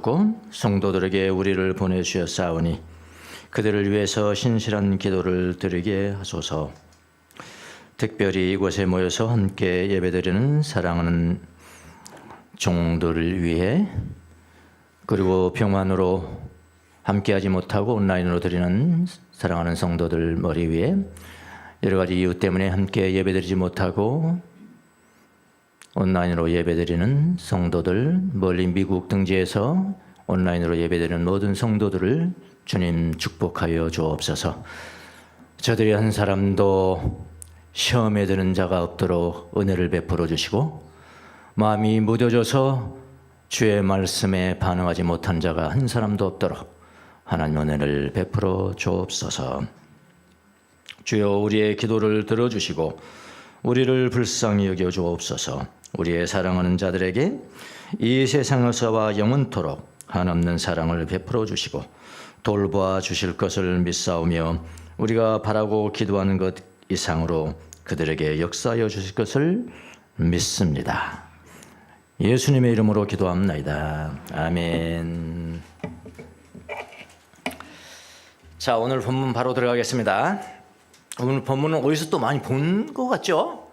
주셨고 성도들에게 우리를 보내주셨사오니 그들을 위해서 신실한 기도를 드리게 하소서. 특별히 이곳에 모여서 함께 예배드리는 사랑하는 종들을 위해, 그리고 병환으로 함께하지 못하고 온라인으로 드리는 사랑하는 성도들 머리 위에, 여러 가지 이유 때문에 함께 예배드리지 못하고 온라인으로 예배드리는 성도들, 멀리 미국 등지에서 온라인으로 예배드리는 모든 성도들을 주님 축복하여 주옵소서. 저들이 한 사람도 시험에 드는 자가 없도록 은혜를 베풀어 주시고, 마음이 무뎌져서 주의 말씀에 반응하지 못한 자가 한 사람도 없도록 하나님 은혜를 베풀어 주옵소서. 주여, 우리의 기도를 들어주시고 우리를 불쌍히 여겨 주옵소서. 우리의 사랑하는 자들에게 이 세상에서와 영원토록 한없는 사랑을 베풀어 주시고 돌보아 주실 것을 믿사오며, 우리가 바라고 기도하는 것 이상으로 그들에게 역사하여 주실 것을 믿습니다. 예수님의 이름으로 기도합나이다. 아멘. 자, 오늘 본문 바로 들어가겠습니다. 오늘 본문은 어디서 또 많이 본 것 같죠?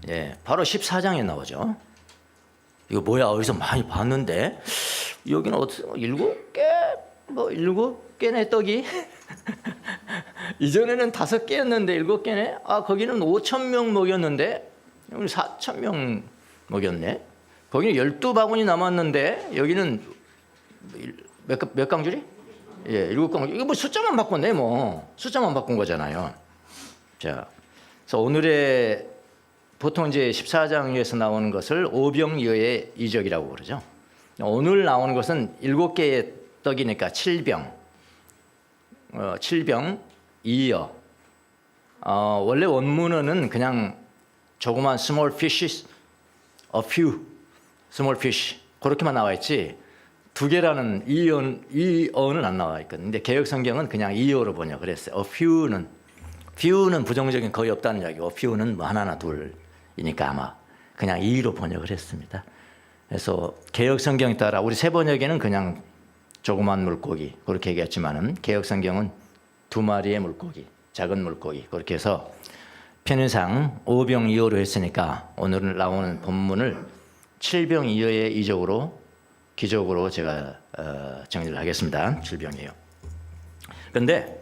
예, 바로 14장에 나오죠. 이거 뭐야, 어디서 많이 봤는데, 여기는 어떻게 7개? 뭐 7개네 떡이? 이전에는 5개였는데 7개네? 아, 거기는 5,000명 먹였는데 여기 4,000명 먹였네. 거기는 12바구니 남았는데 여기는 몇 강줄이? 예, 7강줄. 이거 뭐 숫자만 바꿨네, 뭐. 숫자만 바꾼 거잖아요. 자, 그래서 오늘의 보통 이제 14장에서 나오는 것을 오병이어의 이적이라고 그러죠. 오늘 나오는 것은 7개의 떡이니까 7병. 7병, 2여. 원래 원문어는 그냥 조그만 small fishes, a few small fish 그렇게만 나와 있지 2개라는 이어는 안 나와 있거든요. 근데 개역 성경은 그냥 이어로 번역을 했어요. a few는 부정적인 거의 없다는 이야기고, a few는 뭐 하나나 둘이니까 아마 그냥 이로 번역을 했습니다. 그래서 개역 성경에 따라 우리 새 번역에는 그냥 조그만 물고기 그렇게 얘기했지만은 개역 성경은 2마리의 물고기, 작은 물고기 그렇게 해서 편의상 5병2어로 했으니까 오늘 나오는 본문을 7병2어의 이적으로 기적으로 제가 정리를 하겠습니다. 7병이에요. 그런데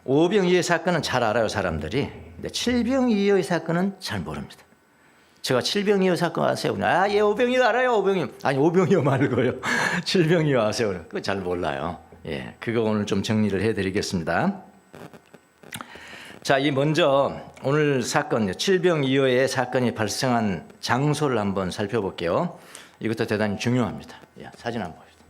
5병2어의 사건은 잘 알아요, 사람들이. 근데 7병2어의 사건은 잘 모릅니다. 제가 7병이어 사건 아세요? 아, 예, 5병이어 알아요, 5병이어. 아니, 5병이어 말고요. 7병이어 아세요? 그거 잘 몰라요. 예, 그거 오늘 좀 정리를 해드리겠습니다. 자, 이 먼저 오늘 사건, 7병이어의 사건이 발생한 장소를 한번 살펴볼게요. 이것도 대단히 중요합니다. 예, 사진 한번 봅시다.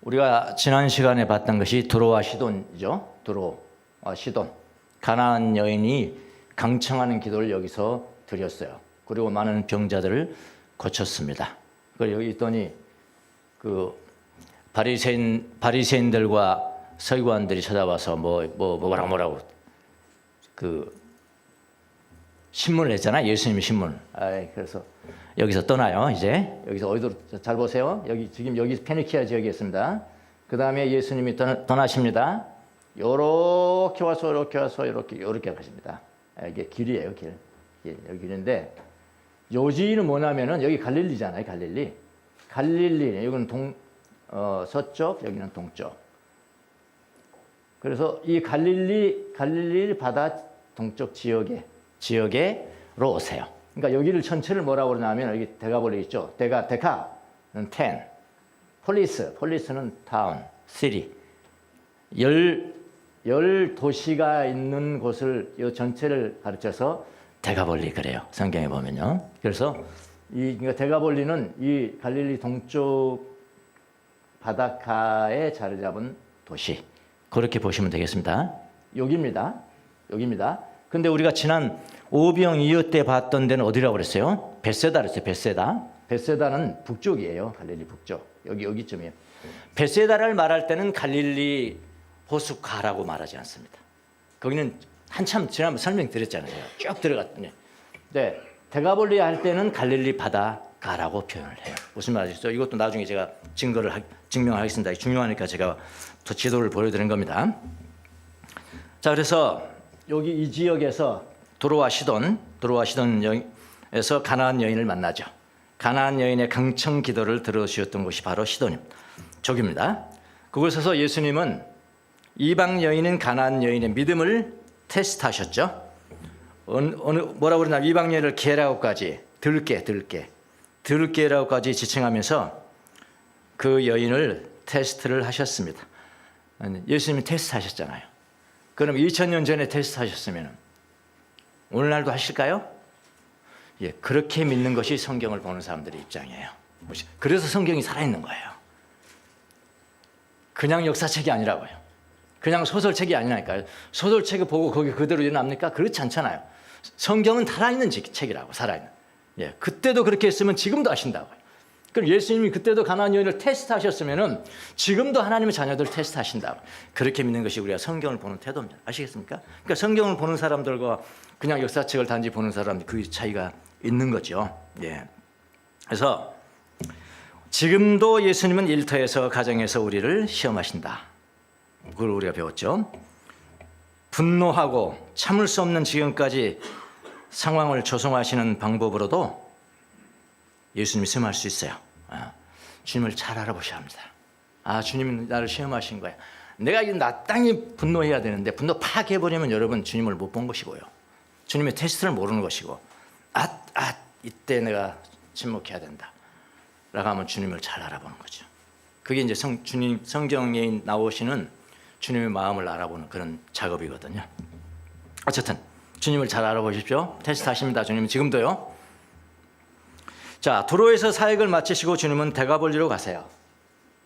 우리가 지난 시간에 봤던 것이 두로와 시돈이죠. 두로와 시돈. 가나안 여인이 강청하는 기도를 여기서 드렸어요. 그리고 많은 병자들을 고쳤습니다. 그리고 여기 있더니 그 바리새인들과 서기관들이 찾아와서 뭐라고 그 신문을 했잖아요. 예수님이 신문. 그래서 여기서 떠나요. 이제 여기서 어디로 잘 보세요. 지금 여기 페니키아 지역이었습니다. 그 다음에 예수님이 떠나십니다. 요렇게 와서 요렇게 가십니다. 이게 길이에요, 길. 여기 길인데, 요지는 뭐냐면은, 여기 갈릴리잖아요, 갈릴리. 여기는 서쪽, 여기는 동쪽. 그래서 이 갈릴리 바다 동쪽 지역으로 오세요. 그러니까 여기를 전체를 뭐라고 그러냐면, 여기 데가볼리 있죠? 데카는 10. 폴리스는 타운, 시티. 10 도시가 있는 곳을 이 전체를 가르쳐서 데가볼리 그래요. 성경에 보면요. 그래서 그러니까 데가볼리는 이 갈릴리 동쪽 바닷가에 자리 잡은 도시. 그렇게 보시면 되겠습니다. 여기입니다. 근데 우리가 지난 오병이어 때 봤던 데는 어디라고 그랬어요? 벳세다 그랬어요. 벳세다는 북쪽이에요. 갈릴리 북쪽. 여기쯤이에요. 벳세다를 말할 때는 갈릴리 호숫가라고 말하지 않습니다. 거기는 한참 지난번 설명드렸잖아요. 쭉 들어갔더니. 네, 데가볼리 할 때는 갈릴리 바다 바닷가라고 표현을 해요. 무슨 말이죠? 이것도 나중에 제가 증명하겠습니다. 중요하니까 제가 더 지도를 보여드린 겁니다. 자, 그래서 여기 이 지역에서 도로와 시돈에서 가나안 여인을 만나죠. 가나안 여인의 강청 기도를 들어주셨던 곳이 바로 시돈입니다. 그곳에서 예수님은 이방 여인인 가나안 여인의 믿음을 테스트하셨죠. 뭐라고 그러나 이방 여인을 개라고까지 들깨라고까지 지칭하면서 그 여인을 테스트를 하셨습니다. 예수님이 테스트하셨잖아요. 그럼 2000년 전에 테스트하셨으면 오늘날도 하실까요? 예, 그렇게 믿는 것이 성경을 보는 사람들의 입장이에요. 그래서 성경이 살아있는 거예요. 그냥 역사책이 아니라고요. 그냥 소설책이 아니라니까요. 소설책을 보고 거기 그대로 일어납니까? 그렇지 않잖아요. 성경은 살아있는 책이라고, 살아있는. 예, 그때도 그렇게 했으면 지금도 하신다고요. 그럼 예수님이 그때도 가나안 여인을 테스트하셨으면 지금도 하나님의 자녀들 테스트하신다고. 그렇게 믿는 것이 우리가 성경을 보는 태도입니다. 아시겠습니까? 그러니까 성경을 보는 사람들과 그냥 역사책을 단지 보는 사람들 그 차이가 있는 거죠. 예. 그래서 지금도 예수님은 일터에서 가정에서 우리를 시험하신다. 그걸 우리가 배웠죠. 분노하고 참을 수 없는 지경까지 상황을 조성하시는 방법으로도 예수님이 시험할 수 있어요. 주님을 잘 알아보셔야 합니다. 주님은 나를 시험하신 거야. 내가 마땅히 분노해야 되는데 분노 파악해버리면 여러분 주님을 못 본 것이고요. 주님의 테스트를 모르는 것이고 이때 내가 침묵해야 된다 라고 하면 주님을 잘 알아보는 거죠. 그게 이제 성경에 나오시는 주님의 마음을 알아보는 그런 작업이거든요. 어쨌든 주님을 잘 알아보십시오. 테스트 하십니다. 주님은 지금도요. 자, 도로에서 사역을 마치시고 주님은 대가볼리로 가세요.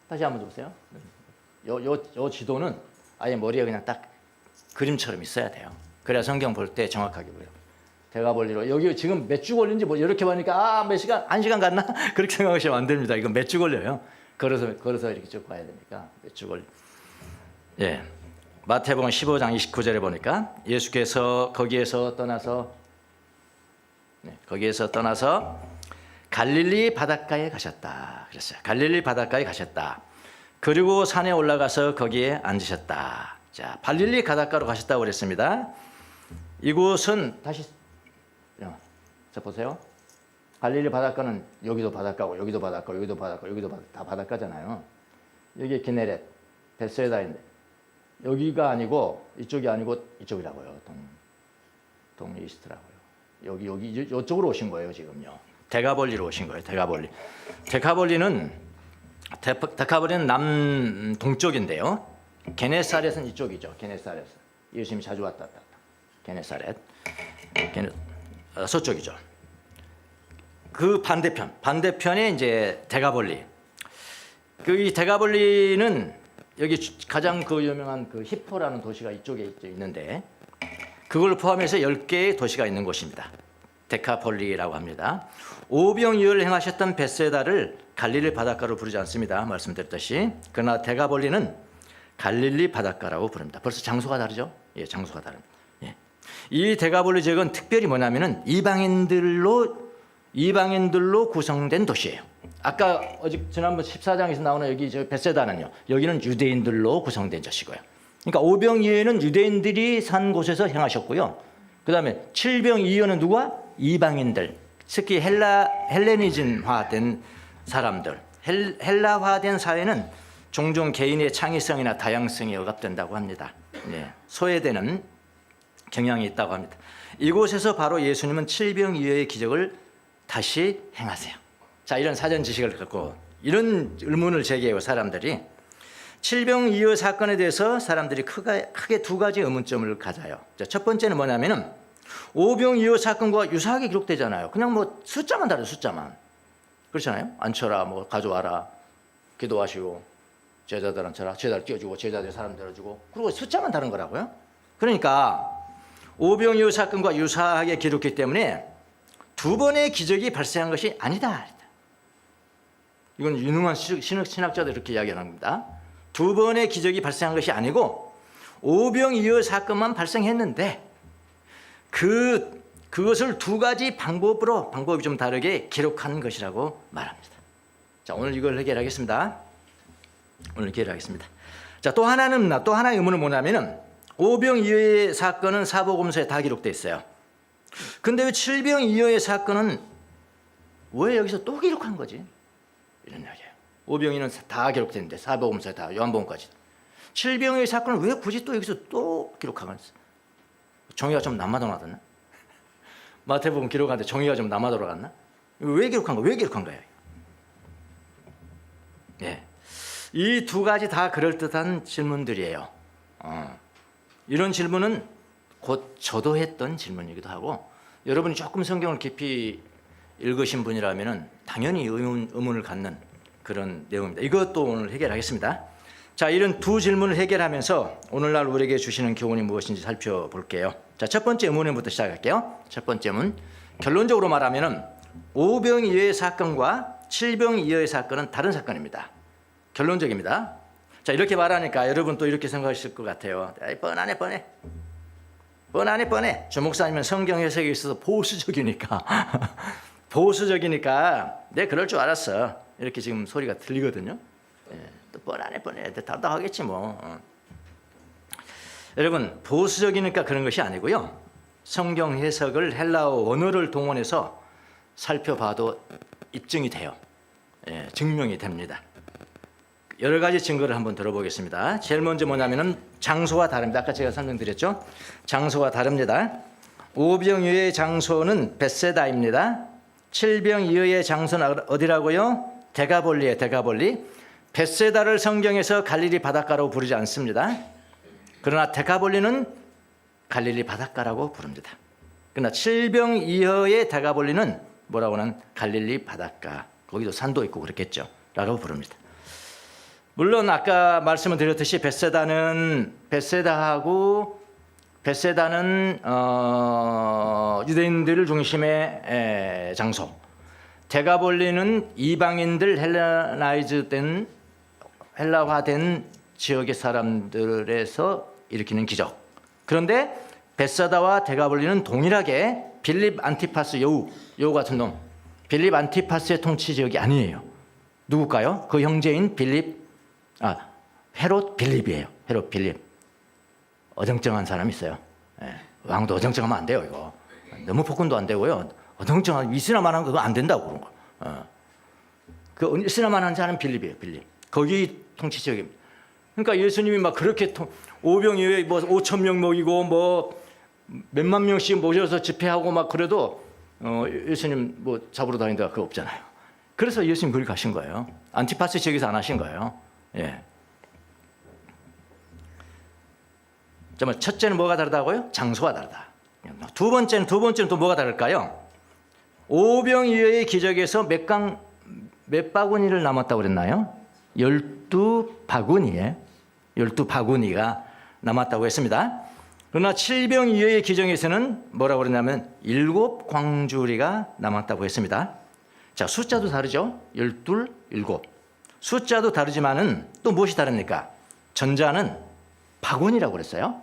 다시 한번 보세요. 요 지도는 아예 머리에 그냥 딱 그림처럼 있어야 돼요. 그래야 성경 볼 때 정확하게 보여요. 대가볼리로. 여기 지금 몇 주 걸린지 뭐 이렇게 보니까 몇 시간, 1시간 갔나? 그렇게 생각하시면 안 됩니다. 이건 몇 주 걸려요. 걸어서 이렇게 쭉 가야 되니까 몇 주 걸려. 예. 마태복음 15장 29절에 보니까 예수께서 거기에서 떠나서 갈릴리 바닷가에 가셨다. 그랬어요. 갈릴리 바닷가에 가셨다. 그리고 산에 올라가서 거기에 앉으셨다. 자, 갈릴리 바닷가로 가셨다고 그랬습니다. 이곳은 다시 자 보세요. 갈릴리 바닷가는 여기도 바닷가고 여기도 바닷가, 여기도 바닷가, 여기도 다 바닷가잖아요. 여기 기네렛, 베세다인데 여기가 아니고 이쪽이 아니고 이쪽이라고요. 동이스트라고요. 여기 이쪽으로 오신 거예요 지금요. 데가볼리로 오신 거예요. 데카볼리는 남동쪽인데요. 게네사렛은 이쪽이죠. 게네사렛. 예수님이 자주 왔다. 게네사렛. 서쪽이죠. 그 반대편에 이제 데가볼리. 이 데가볼리는 여기 가장 그 유명한 그 히포라는 도시가 이쪽에 있는데 그걸 포함해서 10개의 도시가 있는 곳입니다. 데카폴리라고 합니다. 오병이어를 행하셨던 베세다를 갈릴리 바닷가로 부르지 않습니다. 말씀드렸듯이. 그러나 데가볼리는 갈릴리 바닷가라고 부릅니다. 벌써 장소가 다르죠? 예, 장소가 다릅니다. 예. 이 데가볼리 지역은 특별히 뭐냐면은 이방인들로 구성된 도시예요. 아까 지난번 14장에서 나오는 여기 베세다는요. 여기는 유대인들로 구성된 도시고요. 그러니까 오병이어는 유대인들이 산 곳에서 행하셨고요. 그다음에 칠병이어는 누가? 이방인들. 특히 헬레니즘화된 사람들. 헬라화된 사회는 종종 개인의 창의성이나 다양성이 억압된다고 합니다. 네, 소외되는 경향이 있다고 합니다. 이곳에서 바로 예수님은 칠병이어의 기적을 다시 행하세요. 자, 이런 사전 지식을 갖고 이런 의문을 제기해요. 사람들이. 칠병이어 사건에 대해서 사람들이 크게 두 가지 의문점을 가져요. 자, 첫 번째는 뭐냐면은 오병이어 사건과 유사하게 기록되잖아요. 그냥 뭐 숫자만 다르죠. 숫자만. 그렇잖아요. 앉혀라, 뭐 가져와라, 기도하시고 제자들 앉혀라, 제자들 띄워주고 제자들 사람 데려주고 그리고 숫자만 다른 거라고요. 그러니까 오병이어 사건과 유사하게 기록했기 때문에 두 번의 기적이 발생한 것이 아니다. 이건 유능한 신학자들이 이렇게 이야기합니다. 두 번의 기적이 발생한 것이 아니고 오병이어 사건만 발생했는데 그 그것을 두 가지 방법이 좀 다르게 기록한 것이라고 말합니다. 자, 오늘 이걸 해결하겠습니다. 자, 또 하나의 의문은 뭐냐면은 오병 이어의 사건은 사복음서에 다 기록돼 있어요. 근데 왜 칠병 이어의 사건은 왜 여기서 또 기록한 거지? 이런 이야기예요. 오병이는 다 기록됐는데 사복음서에 다 요한복음까지. 칠병의 사건을 왜 굳이 또 여기서 또 기록한 거지? 정의가 좀 남아돌아갔나? 마태복음 기록하는데 정의가 좀 남아돌아갔나? 왜 기록한 거예요? 네. 이 두 가지 다 그럴듯한 질문들이에요. 이런 질문은 곧 저도 했던 질문이기도 하고, 여러분이 조금 성경을 깊이 읽으신 분이라면 당연히 의문을 갖는 그런 내용입니다. 이것도 오늘 해결하겠습니다. 자, 이런 두 질문을 해결하면서 오늘날 우리에게 주시는 교훈이 무엇인지 살펴볼게요. 자, 첫 번째 의문부터 시작할게요. 첫 번째 의문, 결론적으로 말하면 오병 이어의 사건과 칠병 이어의 사건은 다른 사건입니다. 결론적입니다. 자, 이렇게 말하니까 여러분 또 이렇게 생각하실 것 같아요. 뻔하네. 조 목사님은 성경 해석에 있어서 보수적이니까 네, 그럴 줄 알았어. 이렇게 지금 소리가 들리거든요. 또 뻔하네. 답답하겠지 뭐. 여러분, 보수적이니까 그런 것이 아니고요. 성경 해석을 헬라어 원어를 동원해서 살펴봐도 입증이 돼요. 증명이 됩니다. 여러 가지 증거를 한번 들어보겠습니다. 제일 먼저 뭐냐면은 장소가 다릅니다. 아까 제가 설명드렸죠. 장소가 다릅니다. 오병 이어의 장소는 벳세다입니다. 칠병 이어의 장소는 어디라고요? 데가볼리에 데가볼리. 벳세다를 성경에서 갈릴리 바닷가라고 부르지 않습니다. 그러나 데가볼리는 갈릴리 바닷가라고 부릅니다. 그러나 칠병 이어의 데가볼리는 뭐라고는 갈릴리 바닷가. 거기도 산도 있고 그렇겠죠. 라고 부릅니다. 물론 아까 말씀을 드렸듯이 벳세다는 유대인들 중심의 장소, 데가볼리는 이방인들 헬라화된 지역의 사람들에서 일으키는 기적. 그런데 벳세다와 데가볼리는 동일하게 빌립 안티파스 여우 같은 놈, 빌립 안티파스의 통치 지역이 아니에요. 누굴까요? 그 형제인 헤롯 빌립이에요. 헤롯 빌립. 어정쩡한 사람이 있어요. 왕도 어정쩡하면 안 돼요. 이거 너무 폭군도 안 되고요. 어정쩡한 이스라만 하는 거 안 된다고 그런 거. 그 이스라만 하는 자는 빌립이에요. 빌립. 거기 통치 지역입니다. 그러니까 예수님이 막 그렇게 오병 이어에 뭐 5천 명 먹이고 뭐 몇만 명씩 모셔서 집회하고 막 그래도 예수님 뭐 잡으러 다니는 데가 그거 없잖아요. 그래서 예수님 거기 가신 거예요. 안티파스 지역에서 안 하신 거예요. 첫째는 뭐가 다르다고요? 장소가 다르다. 두 번째는 또 뭐가 다를까요? 오병 이어의 기적에서 몇 바구니를 남았다고 그랬나요? 12바구니에 12바구니가 남았다고 했습니다. 그러나 칠병 이어의 기적에서는 뭐라고 그랬냐면 7광주리가 남았다고 했습니다. 자, 숫자도 다르죠? 12, 7. 숫자도 다르지만은 또 무엇이 다릅니까? 전자는 바구니라고 그랬어요.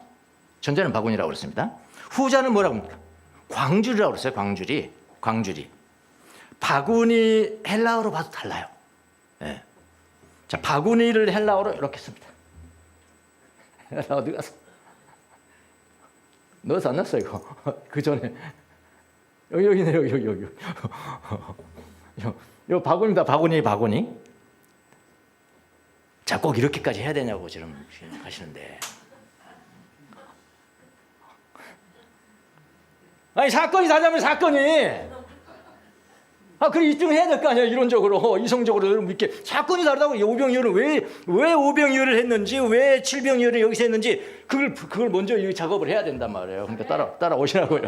전자는 바구니라고 그랬습니다. 후자는 뭐라고 합니까? 광주리라고 그랬어요. 광주리. 바구니 헬라어로 봐도 달라요. 자, 바구니를 헬라어로 이렇게 씁니다. 어디 가서 넣어서 안 넣었어 이거. 그 전에 여기네 여기. 요 바구니입니다. 바구니. 자, 꼭 이렇게까지 해야 되냐고 지금 하시는데. 아니, 사건이 다르면 사건이. 그래 입증해야 될 거 아니야. 이론적으로, 이성적으로 이렇게 사건이 다르다고. 오병 이어를 왜 오병 이어를 했는지, 왜 칠병 이어를 여기서 했는지 그걸 먼저 이 작업을 해야 된단 말이에요. 그러니까 따라오시라고요.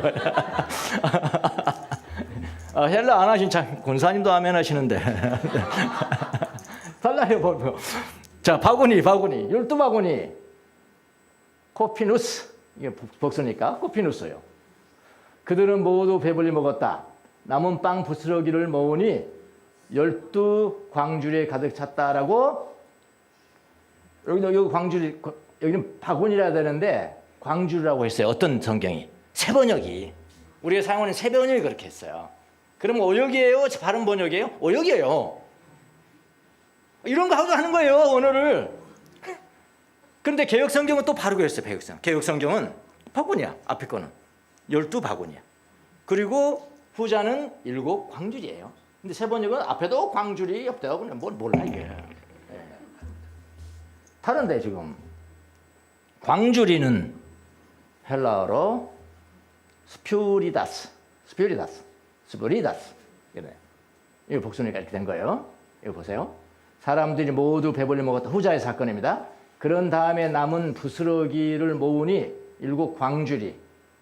헬라 안 하신 참 권사님도 아멘 하시는데. 달라요, 보면. 자, 바구니 12바구니. 코피누스, 이게 복수니까 코피누스예요. 그들은 모두 배불리 먹었다. 남은 빵 부스러기를 모으니 12광주리에 가득 찼다라고. 여기 광주리, 여기는 바구니라 되는데 광주라고 했어요. 어떤 성경이? 새 번역이. 우리가 사용하는 세 번역이 그렇게 했어요. 그럼 오역이에요? 바른 번역이에요? 오역이에요. 이런 거 하고 하는 거예요, 언어를. 그런데 개혁성경은 또 바르고 했어요. 개혁성경은 바구니야. 앞에 거는 12바구니야. 그리고 후자는 7 광줄이에요. 근데 세 번역은 앞에도 광줄이 옆에도 그냥 뭘 몰라 이게. 네. 다른데 지금 광줄이는 헬라어로 스퓨리다스. 이거 복수니까 이렇게 된 거예요. 이거 보세요. 사람들이 모두 배불리 먹었다. 후자의 사건입니다. 그런 다음에 남은 부스러기를 모으니 7 광줄이.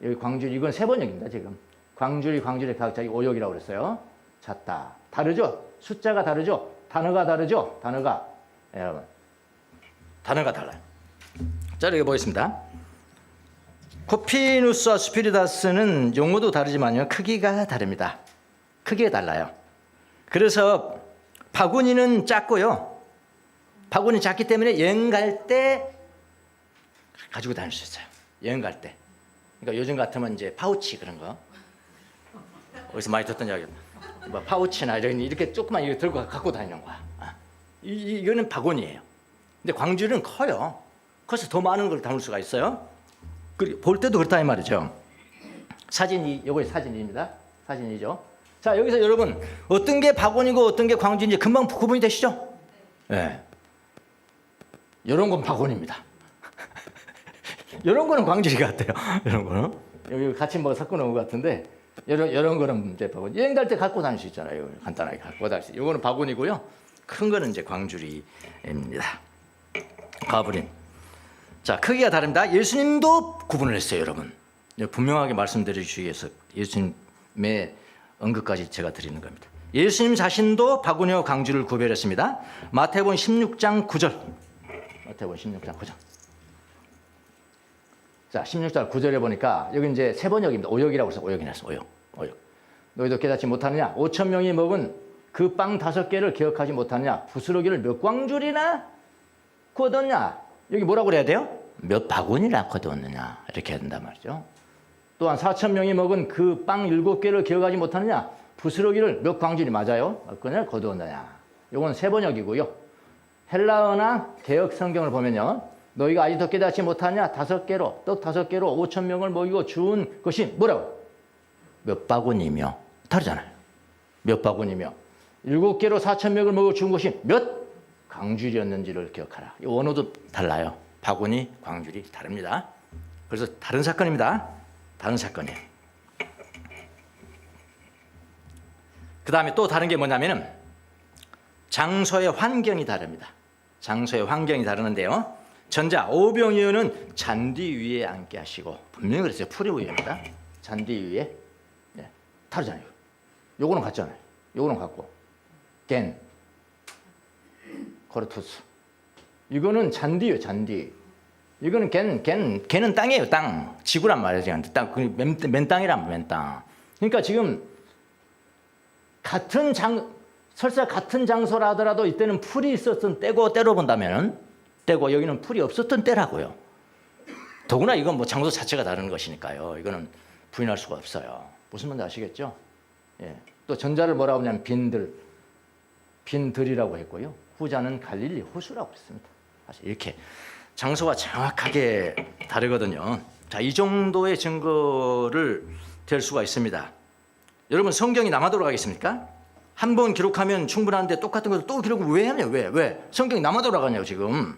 여기 광줄이 이건 세 번역입니다. 지금 광줄이 각자 오역이라고 그랬어요. 잤다. 다르죠? 숫자가 다르죠? 단어가 다르죠? 단어가 여러분 단어가 달라요. 자, 여기 보겠습니다. 코피누스와 스피리다스는 용어도 다르지만요, 크기가 다릅니다. 크기가 달라요. 그래서 바구니는 작고요. 바구니 작기 때문에 여행 갈 때 가지고 다닐 수 있어요. 여행 갈 때. 그러니까 요즘 같으면 이제 파우치 그런 거. 어디서 많이 듣던 이야기. 뭐 파우치나 이렇게 조그만 이거 들고 갖고 다니는 거야. 이거는 바구니예요. 근데 광주는 커요. 커서 더 많은 걸 담을 수가 있어요. 볼 때도 그렇다 이 말이죠. 요거 사진입니다. 사진이죠. 자, 여기서 여러분 어떤 게 바구니고 어떤 게 광주인지 금방 구분이 되시죠? 네. 이런 건 바구니입니다. 이런 거는 광주리 같아요. 이런 거는 여기 같이 뭐 섞어 놓은 것 같은데 이런 거는 이제 바구니. 여행 갈 때 갖고 다닐 수 있잖아요. 간단하게 갖고 다닐 수. 이거는 바구니고요. 큰 거는 이제 광주리입니다. 가브린. 자, 크기가 다릅니다. 예수님도 구분을 했어요, 여러분. 분명하게 말씀드리기 위해서 예수님의 언급까지 제가 드리는 겁니다. 예수님 자신도 바구니와 광주를 구별했습니다. 마태복음 16장 9절. 마태복음 16장 9절. 자, 16장 9절에 보니까 여기 이제 세 번역입니다. 오역이라고 해서 오역이 났어. 오역. 너희도 깨닫지 못하느냐? 5천 명이 먹은 그 빵 5개를 기억하지 못하느냐? 부스러기를 몇 광줄이나 거뒀냐? 여기 뭐라고 그래야 돼요? 몇 바구니나 거두었느냐? 이렇게 해야 된단 말이죠. 또한 4천 명이 먹은 그 빵 7개를 기억하지 못하느냐? 부스러기를 몇 광줄이 맞아요? 그걸 거두었느냐? 이건 세 번역이고요. 헬라어나 개혁 성경을 보면요. 너희가 아직도 깨닫지 못하냐? 5개로, 떡 5개로 5천 명을 먹이고 준 것이 뭐라고? 몇 바구니며. 다르잖아요. 몇 바구니며. 7개로 4천 명을 먹여 준 것이 몇 광줄이었는지를 기억하라. 이 원어도 달라요. 바구니, 광줄이 다릅니다. 그래서 다른 사건입니다. 다른 사건이에요. 그 다음에 또 다른 게 뭐냐면은 장소의 환경이 다릅니다. 장소의 환경이 다르는데요. 전자 오병이어는 잔디 위에 앉게 하시고, 분명히 그랬어요. 풀이 위에입니다. 잔디 위에. 네. 다르잖아요. 요거는 같잖아요. 요거는 같고. 겐, 코르투스. 이거는 잔디예요, 잔디. 이거는 걔는 땅이에요, 땅. 지구란 말이에요. 땅, 맨 땅이란 맨 땅. 그러니까 지금 설사 같은 장소라 하더라도 이때는 풀이 있었던 때고, 때로 본다면은 때고, 여기는 풀이 없었던 때라고요. 더구나 이건 뭐 장소 자체가 다른 것이니까요. 이거는 부인할 수가 없어요. 무슨 말인지 아시겠죠? 예. 또 전자를 뭐라고 하냐면 빈들이라고 했고요. 후자는 갈릴리 호수라고 했습니다. 사실 이렇게 장소가 정확하게 다르거든요. 자, 이 정도의 증거를 댈 수가 있습니다. 여러분, 성경이 남아 돌아가겠습니까? 한 번 기록하면 충분한데 똑같은 것을 또 기록을 왜 하냐? 왜? 성경이 남아 돌아가냐고 지금.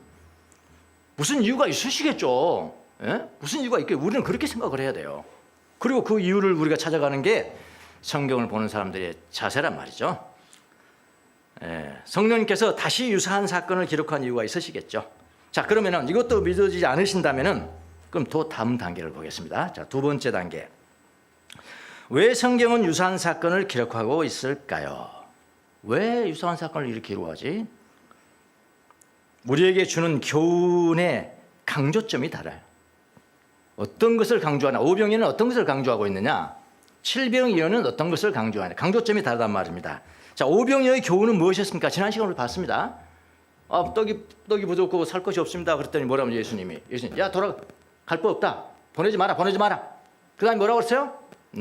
무슨 이유가 있으시겠죠. 예? 무슨 이유가 있겠? 우리는 그렇게 생각을 해야 돼요. 그리고 그 이유를 우리가 찾아가는 게 성경을 보는 사람들의 자세란 말이죠. 예, 성령님께서 다시 유사한 사건을 기록한 이유가 있으시겠죠. 자, 그러면은 이것도 믿어지지 않으신다면은 그럼 또 다음 단계를 보겠습니다. 자, 두 번째 단계. 왜 성경은 유사한 사건을 기록하고 있을까요? 왜 유사한 사건을 이렇게 기록하지? 우리에게 주는 교훈의 강조점이 달라요. 어떤 것을 강조하나? 오병이어는 어떤 것을 강조하고 있느냐? 칠병이어는 어떤 것을 강조하냐? 강조점이 다르단 말입니다. 자, 오병이어의 교훈은 무엇이었습니까? 지난 시간에 봤습니다. 떡이 부족고 살 것이 없습니다. 그랬더니 뭐라고 예수님이 야, 갈 거 없다. 보내지 마라. 그 다음에 뭐라고 했어요?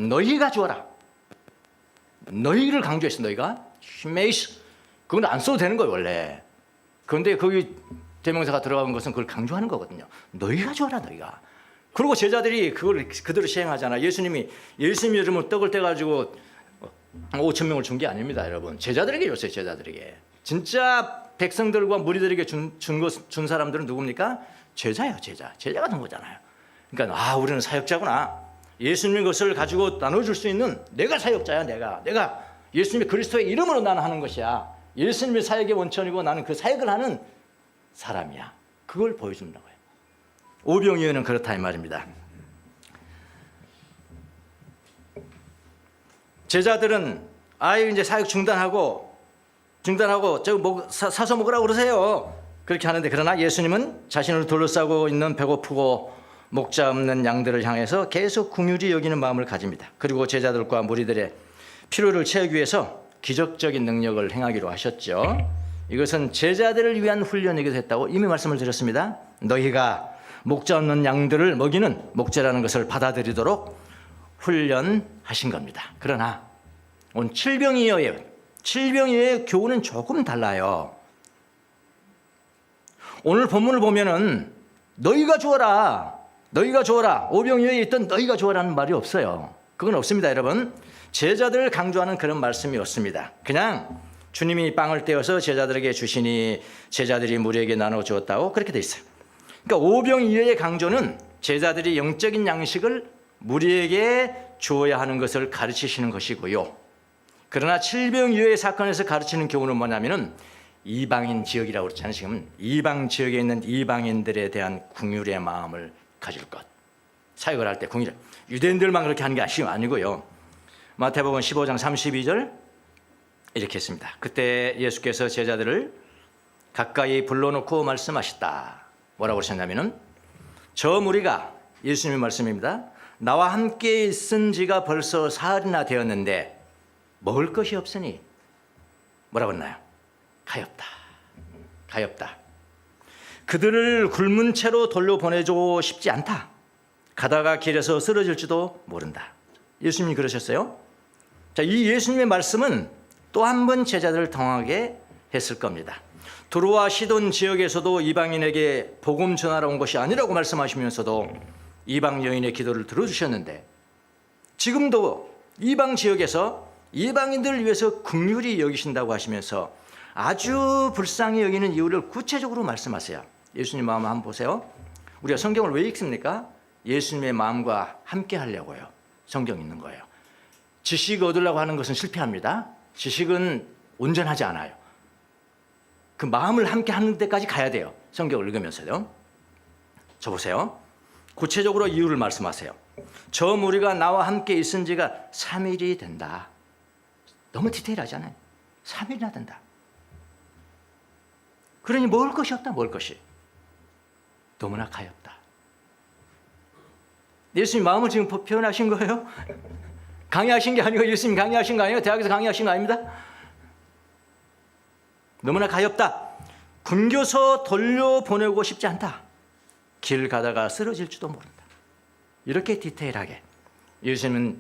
너희가 주어라. 너희를 강조했어. 너희가 히메이스. 그건 안 써도 되는 거예요 원래. 그런데 거기 대명사가 들어간 것은 그걸 강조하는 거거든요. 너희가 주어라 너희가. 그리고 제자들이 그걸 그대로 시행하잖아. 예수님이 이름으로 떡을 떼가지고 5천 명을 준 게 아닙니다, 여러분. 제자들에게 줬어요, 제자들에게. 진짜 백성들과 무리들에게 준 사람들은 누굽니까? 제자예요, 제자가 된 거잖아요. 그러니까 우리는 사역자구나. 예수님의 것을 가지고 나눠줄 수 있는 내가 사역자야, 내가 예수님의 그리스도의 이름으로 나는 하는 것이야. 예수님의 사역의 원천이고 나는 그 사역을 하는 사람이야. 그걸 보여준다고 해요. 오병이어는 그렇다 이 말입니다. 제자들은 이제 사역 중단하고 사서 먹으라고 그러세요. 그렇게 하는데 그러나 예수님은 자신을 둘러싸고 있는 배고프고 목자 없는 양들을 향해서 계속 긍휼히 여기는 마음을 가집니다. 그리고 제자들과 무리들의 필요를 채우기 위해서 기적적인 능력을 행하기로 하셨죠. 이것은 제자들을 위한 훈련이기도 했다고 이미 말씀을 드렸습니다. 너희가 목자 없는 양들을 먹이는 목자라는 것을 받아들이도록 훈련하신 겁니다. 그러나 오늘 칠병이어의 교훈은 조금 달라요. 오늘 본문을 보면은 너희가 주어라. 오병이어에 있던 너희가 주어라는 말이 없어요. 그건 없습니다, 여러분. 제자들을 강조하는 그런 말씀이 없습니다. 그냥 주님이 빵을 떼어서 제자들에게 주시니 제자들이 무리에게 나눠 주었다고 그렇게 돼 있어요. 그러니까 오병이어의 강조는 제자들이 영적인 양식을 무리에게 주어야 하는 것을 가르치시는 것이고요. 그러나 칠병이어의 사건에서 가르치는 교훈은 뭐냐면은 이방인 지역이라고 그렇잖아요. 지금 이방 지역에 있는 이방인들에 대한 긍휼의 마음을 가질 것. 사역을 할 때 긍휼. 유대인들만 그렇게 하는 게 아니고요. 마태복음 15장 32절 이렇게 했습니다. 그때 예수께서 제자들을 가까이 불러놓고 말씀하셨다. 뭐라고 그러셨냐면은 저 무리가 예수님의 말씀입니다. 나와 함께 있은 지가 벌써 사흘이나 되었는데 먹을 것이 없으니 뭐라고 했나요? 가엾다. 그들을 굶은 채로 돌려보내주고 싶지 않다. 가다가 길에서 쓰러질지도 모른다. 예수님이 그러셨어요. 자, 이 예수님의 말씀은 또 한 번 제자들을 당하게 했을 겁니다. 두로와 시돈 지역에서도 이방인에게 복음 전하러 온 것이 아니라고 말씀하시면서도 이방 여인의 기도를 들어주셨는데 지금도 이방 지역에서 이방인들을 위해서 긍휼히 여기신다고 하시면서 아주 불쌍히 여기는 이유를 구체적으로 말씀하세요. 예수님 마음 한번 보세요. 우리가 성경을 왜 읽습니까? 예수님의 마음과 함께 하려고요. 성경 읽는 거예요. 지식 얻으려고 하는 것은 실패합니다. 지식은 온전하지 않아요. 그 마음을 함께 하는 데까지 가야 돼요. 성경을 읽으면서요. 저 보세요. 구체적으로 이유를 말씀하세요. 저 무리가 나와 함께 있은 지가 3일이 된다. 너무 디테일하잖아요. 3일이나 된다. 그러니 먹을 것이 없다. 먹을 것이. 너무나 가엾다. 예수님 마음을 지금 표현하신 거예요? 강의하신 게 아니고 예수님 강의하신 거 아니에요? 대학에서 강의하신 거 아닙니다. 너무나 가엾다. 굶겨서 돌려보내고 싶지 않다. 길 가다가 쓰러질지도 모른다. 이렇게 디테일하게 예수님은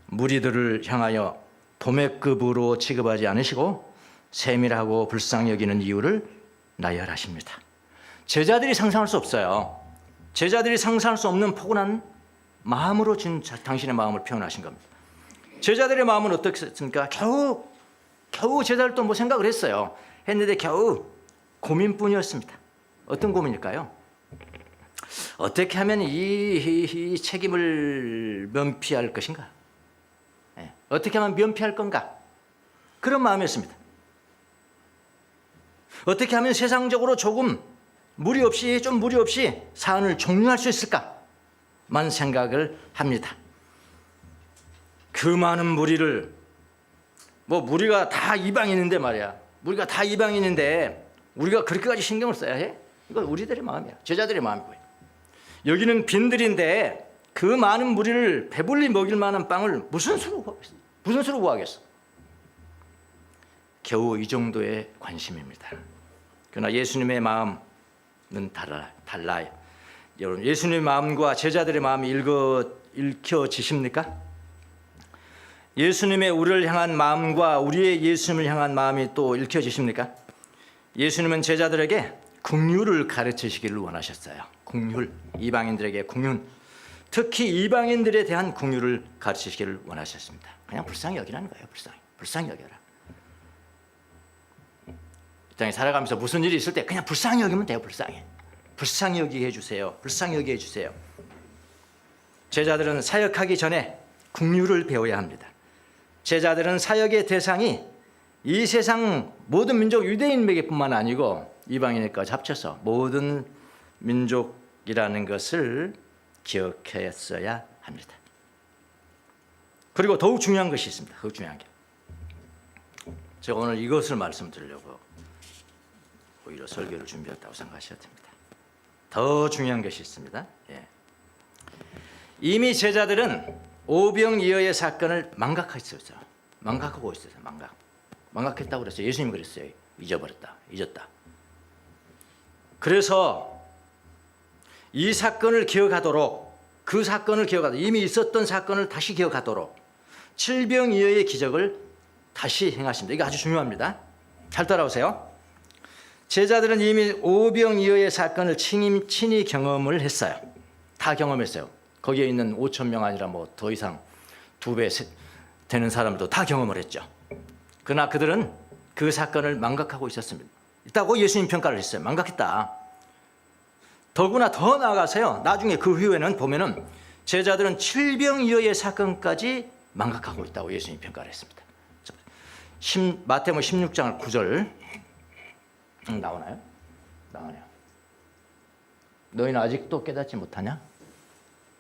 무리들을 향하여 도매급으로 취급하지 않으시고 세밀하고 불쌍히 여기는 이유를 나열하십니다. 제자들이 상상할 수 없어요. 제자들이 상상할 수 없는 포근한 마음으로 지금 당신의 마음을 표현하신 겁니다. 제자들의 마음은 어떻습니까? 겨우 제자들 또 뭐 생각을 했는데 겨우 고민뿐이었습니다. 어떤 고민일까요? 어떻게 하면 이 책임을 면피할 것인가? 어떻게 하면 면피할 건가? 그런 마음이었습니다. 어떻게 하면 세상적으로 조금 무리 없이 사안을 종료할 수 있을까만 생각을 합니다. 그 많은 무리를 무리가 다 이방인인데 말이야. 우리가 다 이방인인데 우리가 그렇게까지 신경을 써야 해? 이건 우리들의 마음이야. 제자들의 마음이고요. 여기는 빈들인데 그 많은 무리를 배불리 먹일 만한 빵을 무슨 수로 구하겠어? 겨우 이 정도의 관심입니다. 그러나 예수님의 마음은 달라요. 여러분, 예수님의 마음과 제자들의 마음이 읽혀지십니까? 예수님의 우리를 향한 마음과 우리의 예수님을 향한 마음이 또 읽혀지십니까? 예수님은 제자들에게 긍휼을 가르치시기를 원하셨어요. 긍휼, 이방인들에게 긍휼, 특히 이방인들에 대한 긍휼을 가르치시기를 원하셨습니다. 그냥 불쌍히 여기라는 거예요. 불쌍히 여겨라. 이 땅에 살아가면서 무슨 일이 있을 때 그냥 불쌍히 여기면 돼요. 불쌍히 여기게 해주세요. 불쌍히 여기게 해주세요. 제자들은 사역하기 전에 긍휼을 배워야 합니다. 제자들은 사역의 대상이 이 세상 모든 민족 유대인에게뿐만 아니고 이방인에게까지 합쳐서 모든 민족이라는 것을 기억했어야 합니다. 그리고 더욱 중요한 것이 있습니다. 더욱 중요한 게, 제가 오늘 이것을 말씀드리려고 오히려 설교를 준비했다고 생각하셔야 됩니다. 더 중요한 것이 있습니다. 이미 제자들은 오병이어의 사건을 망각하고 있었어요. 망각했다고 그랬어요. 예수님이 그랬어요. 잊었다. 그래서 이 사건을 기억하도록, 이미 있었던 사건을 다시 기억하도록 칠병이어의 기적을 다시 행하십니다. 이게 아주 중요합니다. 잘 따라오세요. 제자들은 이미 오병이어의 사건을 친히 경험을 했어요. 다 경험했어요. 거기에 있는 5천 명 아니라 뭐 더 이상 2배 되는 사람들도 다 경험을 했죠. 그러나 그들은 그 사건을 망각하고 있다고 예수님 평가를 했어요. 망각했다. 더구나 더 나아가서요, 나중에 그 후에는 보면은 제자들은 칠병이어의 사건까지 망각하고 있다고 예수님 평가를 했습니다. 마태복음 16장 9절 나오나요? 나오네요. 너희는 아직도 깨닫지 못하냐?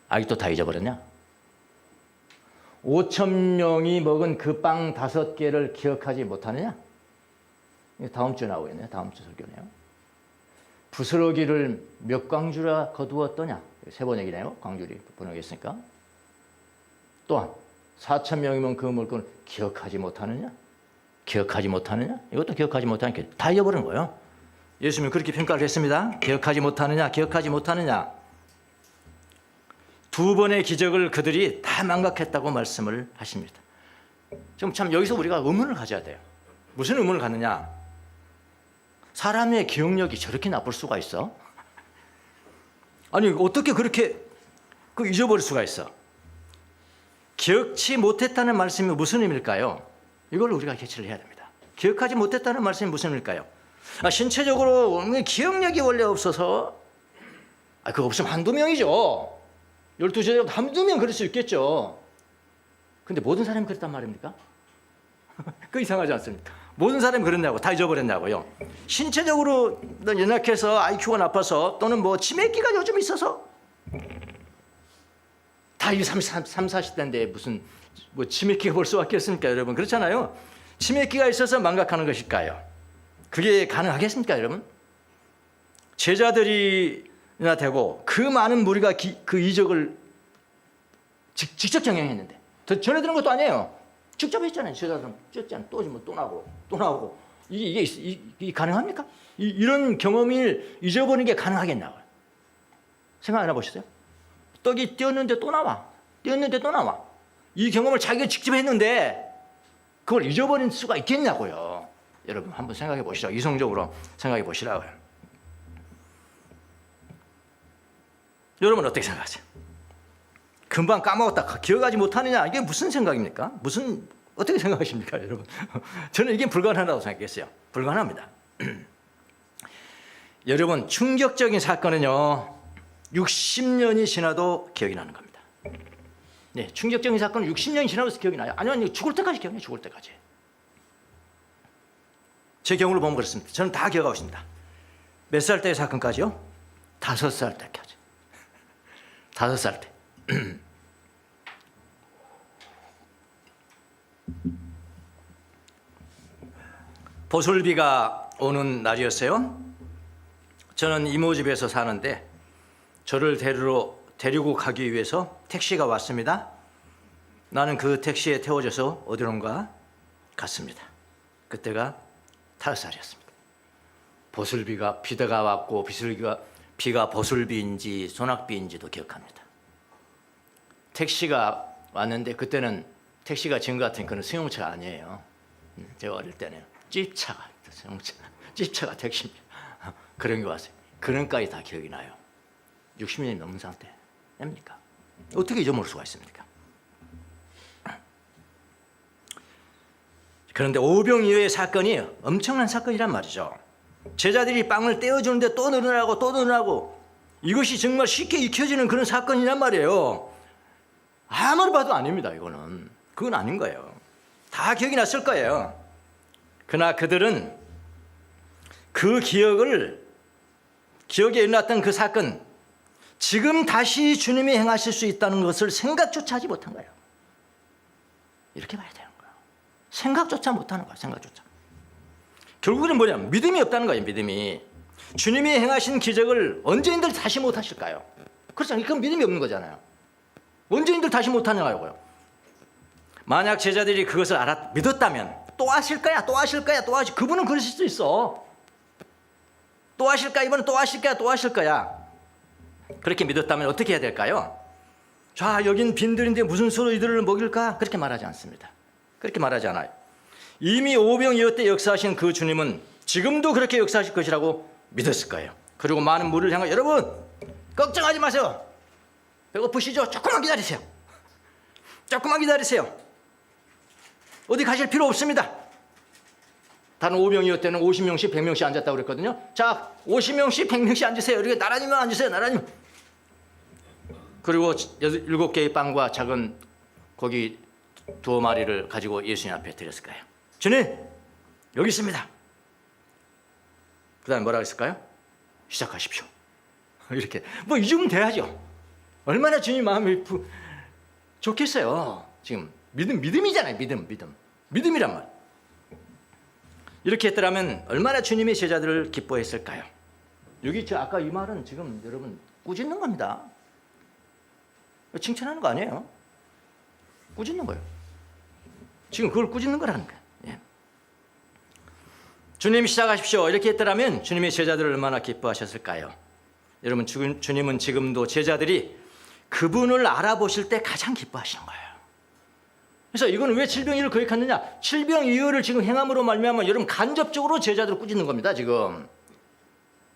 아직도 다 잊어버렸냐? 5천 명이 먹은 그 빵 5개를 기억하지 못하느냐? 다음 주에 나오겠네요. 다음 주 설교네요. 부스러기를 몇 광주라 거두었더냐? 3번 얘기네요. 광주리 번역했으니까. 또한 4천 명이면 그 물건을 기억하지 못하느냐? 이것도 기억하지 못하니까 다 잊어버린 거예요. 예수님은 그렇게 평가를 했습니다. 기억하지 못하느냐? 2번의 기적을 그들이 다 망각했다고 말씀을 하십니다. 지금 참 여기서 우리가 의문을 가져야 돼요. 무슨 의문을 갖느냐? 사람의 기억력이 저렇게 나쁠 수가 있어? 아니, 어떻게 그렇게 잊어버릴 수가 있어? 기억치 못했다는 말씀이 무슨 의미일까요? 이걸 우리가 캐치를 해야 됩니다. 기억하지 못했다는 말씀이 무슨 의미일까요? 신체적으로 기억력이 원래 없어서, 그거 없으면 한두 명이죠. 12제자도 한두 명 그럴 수 있겠죠. 근데 모든 사람이 그랬단 말입니까? 그 이상하지 않습니까? 모든 사람이 그랬냐고, 다 잊어버렸냐고요. 신체적으로 연약해서 IQ가 나빠서 또는 뭐 치매기가 요즘 있어서 다 이 30, 40대인데 무슨 뭐 치매기가 볼 수밖에 없습니까, 여러분? 그렇잖아요. 치매기가 있어서 망각하는 것일까요? 그게 가능하겠습니까, 여러분? 제자들이나 되고 그 많은 무리가 그 이적을 직접 경영했는데, 전해드는 것도 아니에요. 직접 했잖아요. 제자들은 쪘잖아요. 또 나오고. 이게 가능합니까? 이런 경험을 잊어버리는 게 가능하겠나? 생각 안 해보셨어요? 떡이 띄었는데 또 나와. 이 경험을 자기가 직접 했는데 그걸 잊어버릴 수가 있겠냐고요. 여러분 한번 생각해 보시죠. 이성적으로 생각해 보시라고요. 여러분 어떻게 생각하세요? 금방 까먹었다 기억하지 못하느냐, 이게 무슨 생각입니까? 어떻게 생각하십니까, 여러분? 저는 이게 불가능하다고 생각했어요. 불가능합니다. 여러분, 충격적인 사건은요 60년이 지나도 기억이 나는 겁니다. 네, 충격적인 사건은 60년이 지나도 기억이 나요. 아니면 죽을 때까지 기억나요. 죽을 때까지. 제 경우를 보면 그렇습니다. 저는 다 기억하고 있습니다. 몇 살 때의 사건까지요? 5살 때까지. 5살 때. 보슬비가 오는 날이었어요. 저는 이모 집에서 사는데 저를 데리고 가기 위해서 택시가 왔습니다. 나는 그 택시에 태워져서 어디론가 갔습니다. 그때가 5살이었습니다. 보슬비가 비가 왔고 비가 보슬비인지 소낙비인지도 기억합니다. 택시가 왔는데 그때는 택시가 지금 같은 그런 승용차가 아니에요. 제가 어릴 때는 찝차가 찝차가 택시입니다. 그런 게 왔어요. 그런까지 다 기억이 나요. 60년이 넘은 상태입니까? 어떻게 잊어먹을 수가 있습니까? 그런데 오병 이후의 사건이 엄청난 사건이란 말이죠. 제자들이 빵을 떼어주는데 또 늘어나고 또 늘어나고, 이것이 정말 쉽게 익혀지는 그런 사건이란 말이에요. 아무리 봐도 아닙니다. 이거는 그건 아닌 거예요. 다 기억이 났을 거예요. 그러나 그들은 그 기억에 일어났던 그 사건, 지금 다시 주님이 행하실 수 있다는 것을 생각조차 하지 못한 거예요. 이렇게 봐야 되는 거예요. 생각조차 못하는 거예요. 생각조차. 결국은 뭐냐면 믿음이 없다는 거예요. 믿음이. 주님이 행하신 기적을 언제인들 다시 못하실까요? 그렇잖아요. 그건 믿음이 없는 거잖아요. 언제인들 다시 못하냐고요. 만약 제자들이 그것을 믿었다면 또 하실 거야, 또 하실 거야, 또 하실. 그분은 그러실 수 있어. 또 하실 거야, 이번엔 또 하실 거야, 또 하실 거야. 그렇게 믿었다면 어떻게 해야 될까요? 자, 여긴 빈들인데 무슨 수로 이들을 먹일까? 그렇게 말하지 않습니다. 그렇게 말하지 않아요. 이미 오병 이어 때 역사하신 그 주님은 지금도 그렇게 역사하실 것이라고 믿었을 거예요. 그리고 많은 무리를 향해 여러분 걱정하지 마세요. 배고프시죠? 조금만 기다리세요. 조금만 기다리세요. 어디 가실 필요 없습니다. 다른 오병이어 때는 50명씩 100명씩 앉았다고 그랬거든요. 자, 50명씩 100명씩 앉으세요. 이렇게 나란히만 앉으세요. 나란히. 그리고 7개의 빵과 작은 고기 2마리를 가지고 예수님 앞에 드렸을 거예요. 주님, 여기 있습니다. 그 다음에 뭐라고 했을까요? 시작하십시오. 이렇게 뭐 이 정도면 돼야죠. 얼마나 주님 마음이 좋겠어요. 지금 믿음이잖아요. 믿음이란 말. 이렇게 했더라면 얼마나 주님의 제자들을 기뻐했을까요? 여기 아까 이 말은 지금 여러분 꾸짖는 겁니다. 칭찬하는 거 아니에요. 꾸짖는 거예요. 지금 그걸 꾸짖는 거라는 거예요. 예. 주님 시작하십시오. 이렇게 했더라면 주님의 제자들을 얼마나 기뻐하셨을까요? 여러분, 주님은 지금도 제자들이 그분을 알아보실 때 가장 기뻐하시는 거예요. 그래서 이건 왜 질병이를 거역하느냐? 질병 이유를 지금 행함으로 말미암아 여러분 간접적으로 제자들을 꾸짖는 겁니다. 지금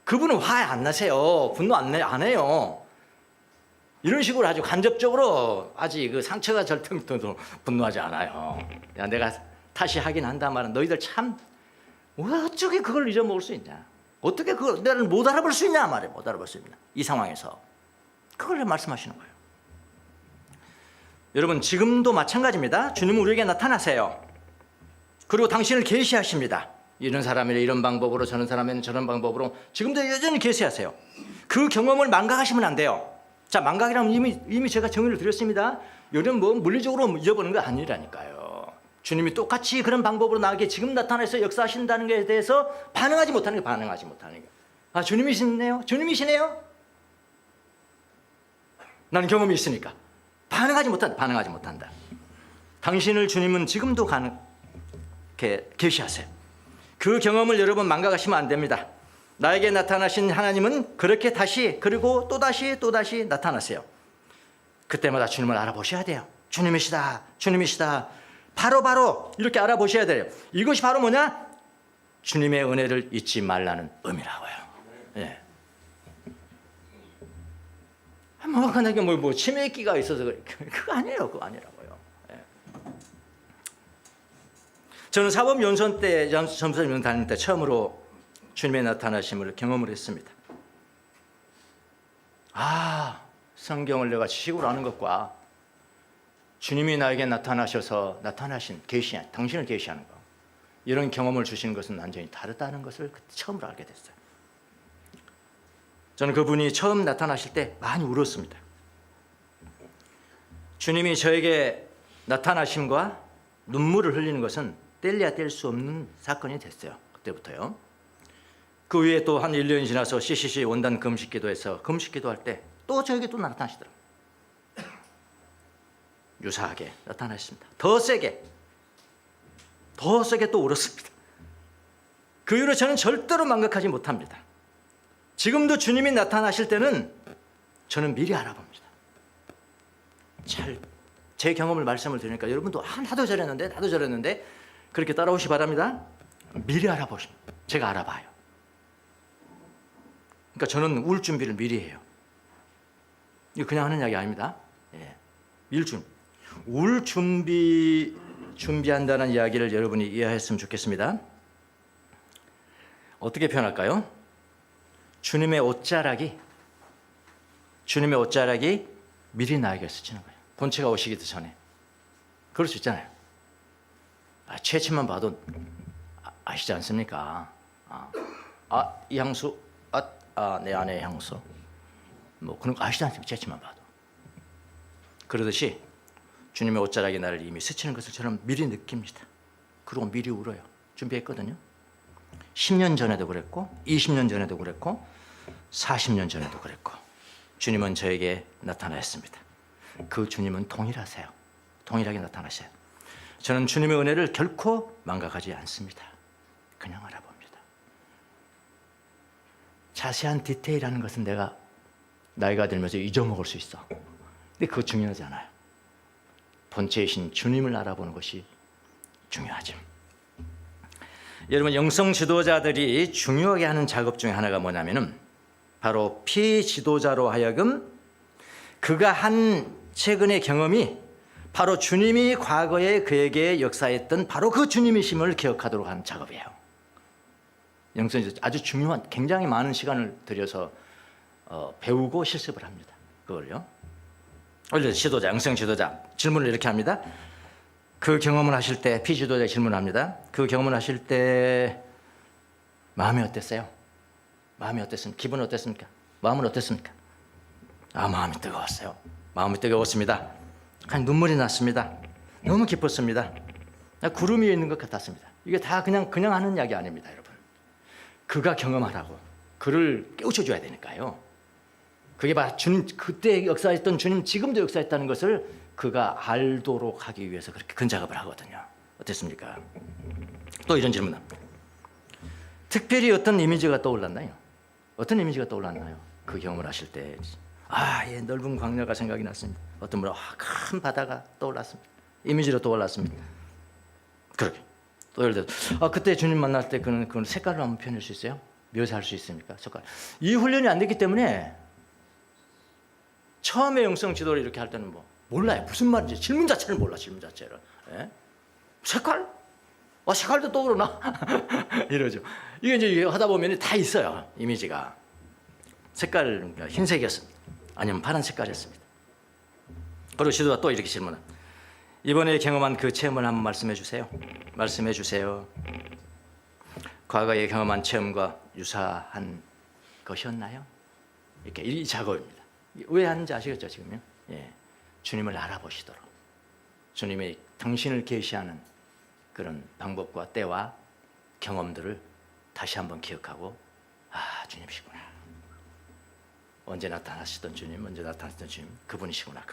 그분은 화 안 나세요. 분노 안 해요. 이런 식으로 아주 간접적으로 아직 그 상처가 절정도로 분노하지 않아요. 야, 내가 다시 하긴 한다 말은 너희들 참 어떻게 그걸 잊어먹을 수 있냐? 어떻게 그걸 나를 못 알아볼 수 있냐 말이에요. 못 알아볼 수 있냐? 이 상황에서 그걸 말씀하시는 거예요. 여러분, 지금도 마찬가지입니다. 주님은 우리에게 나타나세요. 그리고 당신을 계시하십니다. 이런 사람이라 이런 방법으로, 저런 사람에는 저런 방법으로 지금도 여전히 계시하세요. 그 경험을 망각하시면 안 돼요. 자, 망각이라면 이미 제가 정의를 드렸습니다. 이런 뭐 물리적으로 잊어버리는 거 아니라니까요. 주님이 똑같이 그런 방법으로 나에게 지금 나타나서 역사하신다는 것에 대해서 반응하지 못하는 게 반응하지 못하는 게. 아, 주님이시네요. 주님이시네요. 나는 경험이 있으니까. 반응하지 못한다. 당신을 주님은 지금도 계시하세요. 그 경험을 여러분 망각하시면 안 됩니다. 나에게 나타나신 하나님은 그렇게 다시 그리고 또다시 나타나세요. 그때마다 주님을 알아보셔야 돼요. 주님이시다. 바로 이렇게 알아보셔야 돼요. 이것이 바로 뭐냐? 주님의 은혜를 잊지 말라는 의미라고요. 예. 뭐 치매기가 있어서 그거 아니에요. 그거 아니라고요. 예. 저는 사법연수원 때 점수연 다닐 때 처음으로 주님의 나타나심을 경험을 했습니다. 아, 성경을 내가 지식으로 아는 것과 주님이 나에게 당신을 계시하는 것, 이런 경험을 주시는 것은 완전히 다르다는 것을 그때 처음으로 알게 됐어요. 저는 그분이 처음 나타나실 때 많이 울었습니다. 주님이 저에게 나타나심과 눈물을 흘리는 것은 뗄래야 뗄 수 없는 사건이 됐어요. 그때부터요. 그 후에 또 한 1년이 지나서 CCC 원단 금식기도에서 금식기도할 때 또 저에게 또 나타나시더라고요. 유사하게 나타나셨습니다. 더 세게 또 울었습니다. 그 이후로 저는 절대로 망각하지 못합니다. 지금도 주님이 나타나실 때는 저는 미리 알아봅니다. 제 경험을 말씀을 드리니까 여러분도 나도 저랬는데 그렇게 따라오시 바랍니다. 미리 알아보십니다. 제가 알아봐요. 그러니까 저는 울 준비를 미리 해요. 이거 그냥 하는 이야기 아닙니다. 예. 울 준비한다는 이야기를 여러분이 이해했으면 좋겠습니다. 어떻게 표현할까요? 주님의 옷자락이 미리 나에게 스치는 거예요. 본체가 오시기도 전에. 그럴 수 있잖아요. 채취만 봐도 아시지 않습니까? 이 향수, 내 아내의 향수. 뭐 그런 거 아시지 않습니까? 채취만 봐도. 그러듯이 주님의 옷자락이 나를 이미 스치는 것을 저는 미리 느낍니다. 그리고 미리 울어요. 준비했거든요. 10년 전에도 그랬고 20년 전에도 그랬고 40년 전에도 그랬고 주님은 저에게 나타나셨습니다. 그 주님은 동일하세요. 동일하게 나타나셔요. 저는 주님의 은혜를 결코 망각하지 않습니다. 그냥 알아봅니다. 자세한 디테일하는 것은 내가 나이가 들면서 잊어먹을 수 있어. 근데 그거 중요하지 않아요. 본체이신 주님을 알아보는 것이 중요하죠. 여러분, 영성 지도자들이 중요하게 하는 작업 중에 하나가 뭐냐면은 바로 피지도자로 하여금 그가 한 최근의 경험이 바로 주님이 과거에 그에게 역사했던 바로 그 주님이심을 기억하도록 하는 작업이에요. 영성 지도자 아주 중요한, 굉장히 많은 시간을 들여서 배우고 실습을 합니다. 그걸요. 원래 지도자, 영성 지도자 질문을 이렇게 합니다. 그 경험을 하실 때, 피지도자의 질문을 합니다. 그 경험을 하실 때 마음이 어땠어요? 마음이 어땠습니까? 기분 어땠습니까? 마음은 어땠습니까? 마음이 뜨거웠어요. 마음이 뜨거웠습니다. 그냥 눈물이 났습니다. 너무 기뻤습니다. 구름 위에 있는 것 같았습니다. 이게 다 그냥 하는 이야기 아닙니다, 여러분. 그가 경험하라고 그를 깨우쳐줘야 되니까요. 그게 바로 주님, 그때 역사했던 주님 지금도 역사했다는 것을 그가 알도록 하기 위해서 그렇게 큰 작업을 하거든요. 어땠습니까? 또 이런 질문합니다. 특별히 어떤 이미지가 떠올랐나요? 어떤 이미지가 떠올랐나요? 그 경험을 하실 때 넓은 광야가 생각이 났습니다. 어떤 분은 큰 바다가 떠올랐습니다. 이미지로 떠올랐습니다. 그렇게 또 예를 들어 그때 주님 만날 때 그런 색깔로 한번 표현할 수 있어요? 묘사할 수 있습니까? 색깔. 이 훈련이 안 됐기 때문에 처음에 영성 지도를 이렇게 할 때는 몰라요. 무슨 말인지 질문 자체를 몰라. 질문 자체를. 예? 색깔? 색깔도 떠오르나? 이러죠. 이게 이제 하다 보면 다 있어요. 이미지가. 색깔, 그러니까 흰색이었습니다. 아니면 파란 색깔이었습니다. 그리고 지도가 또 이렇게 질문합니다. 이번에 경험한 그 체험을 한번 말씀해 주세요. 말씀해 주세요. 과거에 경험한 체험과 유사한 것이었나요? 이렇게 이 작업입니다. 왜 하는지 아시겠죠, 지금요? 예. 주님을 알아보시도록. 주님이 당신을 계시하는 그런 방법과 때와 경험들을 다시 한번 기억하고 주님이시구나. 언제 나타나시던 주님, 그분이시구나.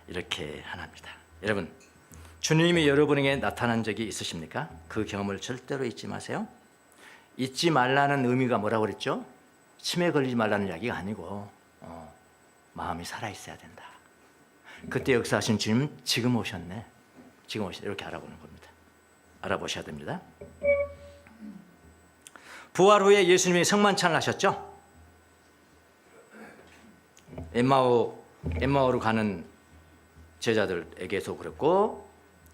이렇게 하나입니다. 여러분, 주님이 여러분에게 나타난 적이 있으십니까? 그 경험을 절대로 잊지 마세요. 잊지 말라는 의미가 뭐라고 그랬죠? 치매 걸리지 말라는 이야기가 아니고 마음이 살아있어야 된다. 그때 역사하신 주님 지금 오셨네. 이렇게 알아보는 겁니다. 알아보셔야 됩니다. 부활 후에 예수님이 성만찬을 하셨죠? 엠마오로 가는 제자들에게도 그랬고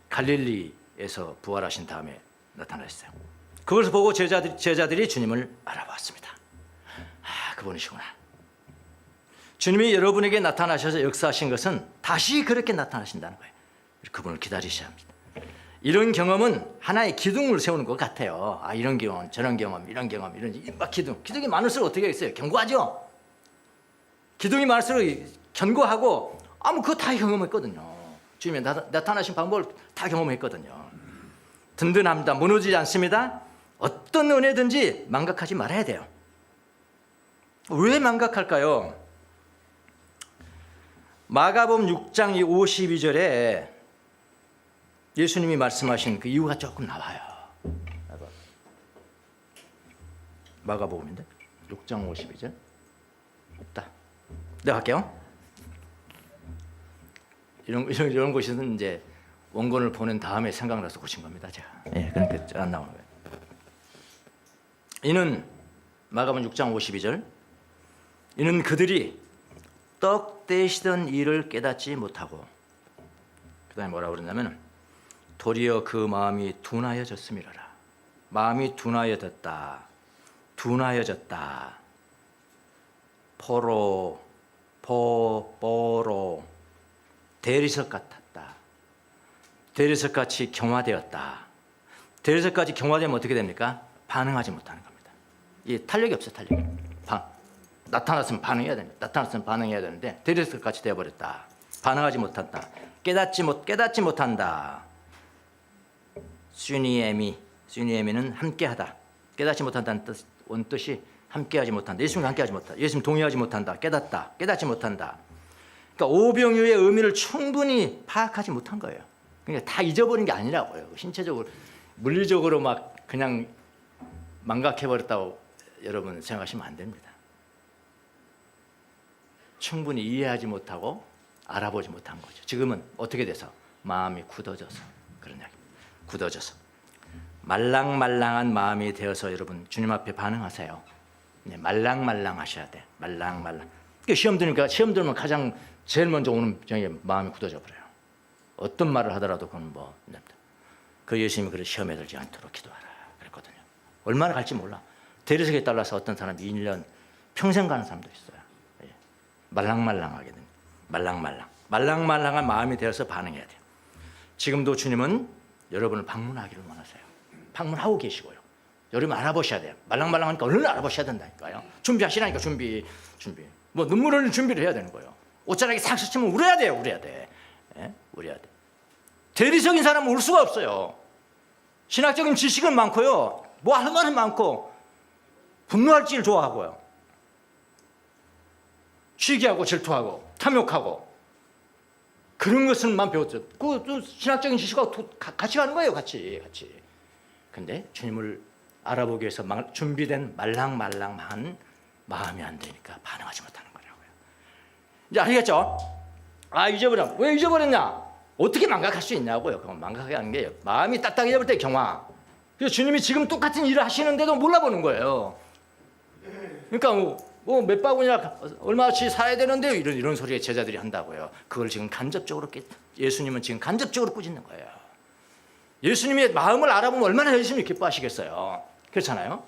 갈릴리에서 부활하신 다음에 나타나셨어요. 그것을 보고 제자들이 주님을 알아봤습니다. 그분이시구나. 주님이 여러분에게 나타나셔서 역사하신 것은 다시 그렇게 나타나신다는 거예요. 그분을 기다리셔야 합니다. 이런 경험은 하나의 기둥을 세우는 것 같아요. 이런 경험, 저런 경험, 이런 기둥이 많을수록 어떻게 하겠어요? 견고하죠? 기둥이 많을수록 견고하고 그거 다 경험했거든요. 주님이 나타나신 방법을 다 경험했거든요. 든든합니다. 무너지지 않습니다. 어떤 은혜든지 망각하지 말아야 돼요. 왜 망각할까요? 마가복음 6장 52절에 예수님이 말씀하신 그 이유가 조금 나와요. 마가복음인데 6장 52절 없다. 내가 할게요. 이런 곳에서는 이제 원본을 보낸 다음에 생각나서 고친 겁니다, 제가. 예, 그러니까 안 나오는 거예요. 이는 마가복음 6장 52절. 이는 그들이 떡 떼시던 일을 깨닫지 못하고, 그다음에 뭐라고 그러냐면 도리어 그 마음이 둔하여졌음이로라. 마음이 둔하여졌다. 둔하여졌다. 보로 대리석 같았다. 대리석같이 경화되었다. 대리석같이 경화되면 어떻게 됩니까? 반응하지 못하는 겁니다. 이 탄력이 없어요. 탄력이. 나타났으면 반응해야 됩니다. 나타났으면 반응해야 되는데 대리석같이 되어버렸다. 반응하지 못한다. 깨닫지 못한다. syniemi는 함께하다. 깨닫지 못한다는 원뜻이 함께하지 못한다. 예수님과 함께하지 못한다. 예수님 동의하지 못한다. 깨닫지 못한다. 그러니까 오병이어의 의미를 충분히 파악하지 못한 거예요. 그러니까 다 잊어버린 게 아니라고요. 신체적으로, 물리적으로 막 그냥 망각해버렸다고 여러분 생각하시면 안 됩니다. 충분히 이해하지 못하고 알아보지 못한 거죠. 지금은 어떻게 돼서? 마음이 굳어져서 그런 이야기입니다. 굳어져서 말랑말랑한 마음이 되어서 여러분 주님 앞에 반응하세요. 네, 말랑말랑하셔야 돼. 말랑말랑. 시험 들면 가장 제일 먼저 오는 병이 마음이 굳어져 버려요. 어떤 말을 하더라도 그건 뭐 그 예수님이 그를 시험에 들지 않도록 기도하라 그랬거든요. 얼마나 갈지 몰라. 대리석에 따라서 어떤 사람이 1년 평생 가는 사람도 있어요. 예. 말랑말랑하게 됩니다. 말랑말랑한 마음이 되어서 반응해야 돼요. 지금도 주님은 여러분을 방문하기를 원하세요. 방문하고 계시고요. 여러분 알아보셔야 돼요. 말랑말랑하니까 얼른 알아보셔야 된다니까요. 준비하시라니까. 준비. 뭐 눈물 흘리는 준비를 해야 되는 거예요. 옷자락이 싹 스치면 울어야 돼요. 예? 울어야 돼. 대리적인 사람은 울 수가 없어요. 신학적인 지식은 많고요. 뭐 할 말은 많고 분노할 질 좋아하고요. 시기하고 질투하고 탐욕하고 그런 것은만 배웠죠. 그 신학적인 지식하고 같이 가는 거예요. 같이. 근데 주님을 알아보기 위해서 준비된 말랑말랑한 마음이 안 되니까 반응하지 못하는 거라고요. 이제 알겠죠? 잊어버려. 왜 잊어버렸냐? 어떻게 망각할 수 있냐고요. 그건 망각하는 게 마음이 딱딱해질 때 경화. 그래서 주님이 지금 똑같은 일을 하시는데도 몰라보는 거예요. 그러니까 뭐 몇 바구니나 얼마치 사야 되는데요. 이런 소리에 제자들이 한다고요. 그걸 지금 예수님은 지금 간접적으로 꾸짖는 거예요. 예수님의 마음을 알아보면 얼마나 예수님이 기뻐하시겠어요. 그렇잖아요.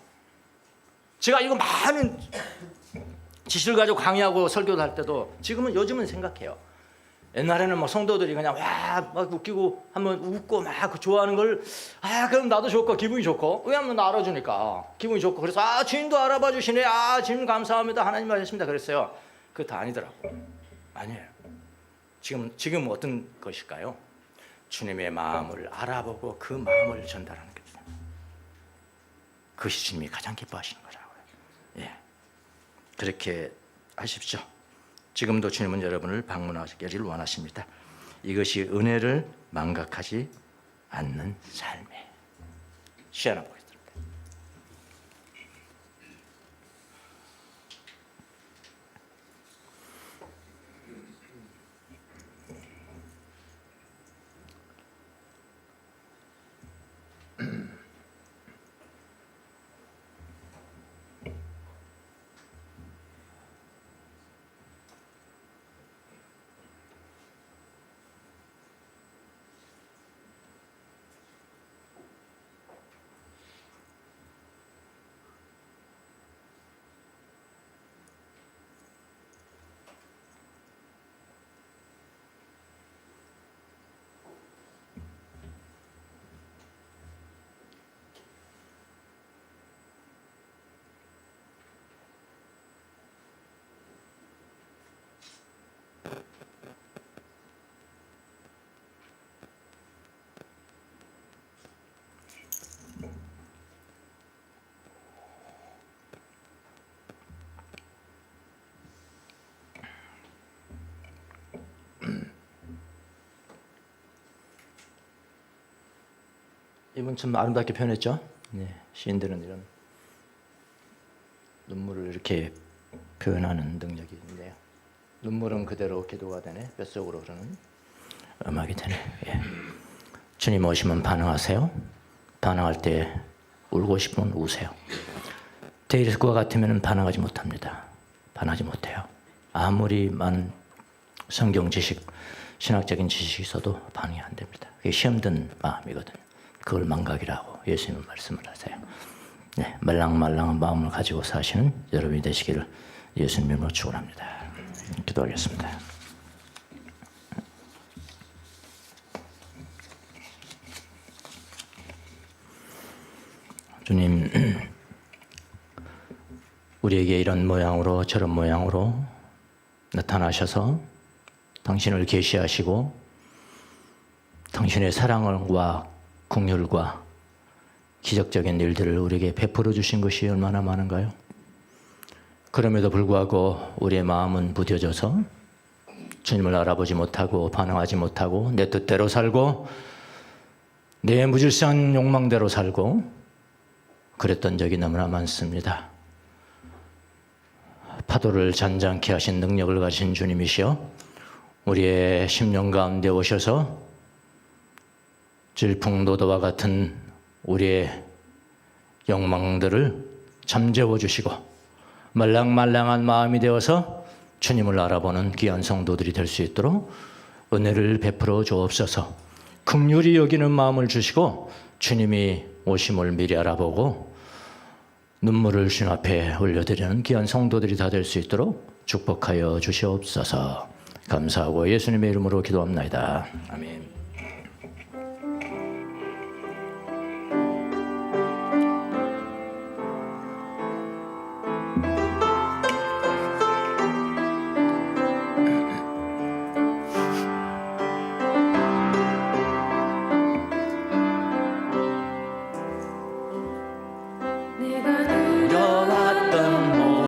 제가 이거 많은 지식을 가지고 강의하고 설교도 할 때도 요즘은 생각해요. 옛날에는 뭐 성도들이 그냥 막 웃기고 한번 웃고 막 좋아하는 걸 그럼 나도 좋고 기분이 좋고 왜냐면 나 알아주니까 기분이 좋고 그래서 주님도 알아봐 주시네. 주님 감사합니다. 하나님 하셨습니다. 그랬어요. 그거 다 아니더라고. 아니에요. 지금 어떤 것일까요? 주님의 마음을 알아보고 그 마음을 전달하는 거죠. 그것이 주님이 가장 기뻐하시는 거라고요. 예, 그렇게 하십시오. 지금도 주님은 여러분을 방문하시기를 원하십니다. 이것이 은혜를 망각하지 않는 삶의 시 하나 보겠습니다. 이분 참 아름답게 표현했죠. 네, 시인들은 이런 눈물을 이렇게 표현하는 능력이 있는데요. 눈물은 그대로 기도가 되네. 뼛속으로 흐르는. 음악이 되네. 예. 주님 오시면 반응하세요. 반응할 때 울고 싶으면 우세요. 데이리스과 같으면 반응하지 못합니다. 반응하지 못해요. 아무리 많은 성경 지식, 신학적인 지식이 있어도 반응이 안 됩니다. 그게 시험든 마음이거든요. 그걸 망각이라고 예수님은 말씀을 하세요. 네, 말랑말랑한 마음을 가지고 사시는 여러분이 되시기를 예수님 이름으로 축원합니다. 기도하겠습니다. 주님, 우리에게 이런 모양으로 저런 모양으로 나타나셔서 당신을 계시하시고 당신의 사랑과 긍휼과 기적적인 일들을 우리에게 베풀어 주신 것이 얼마나 많은가요? 그럼에도 불구하고 우리의 마음은 부뎌져서 주님을 알아보지 못하고 반응하지 못하고 내 뜻대로 살고 내 무질서한 욕망대로 살고 그랬던 적이 너무나 많습니다. 파도를 잔잔케 하신 능력을 가진 주님이시여 우리의 심령 가운데 오셔서 질풍노도와 같은 우리의 욕망들을 잠재워 주시고 말랑말랑한 마음이 되어서 주님을 알아보는 귀한 성도들이 될 수 있도록 은혜를 베풀어 주옵소서. 긍휼히 여기는 마음을 주시고 주님이 오심을 미리 알아보고 눈물을 주님 앞에 올려드리는 귀한 성도들이 다 될 수 있도록 축복하여 주시옵소서. 감사하고 예수님의 이름으로 기도합나이다. 아멘.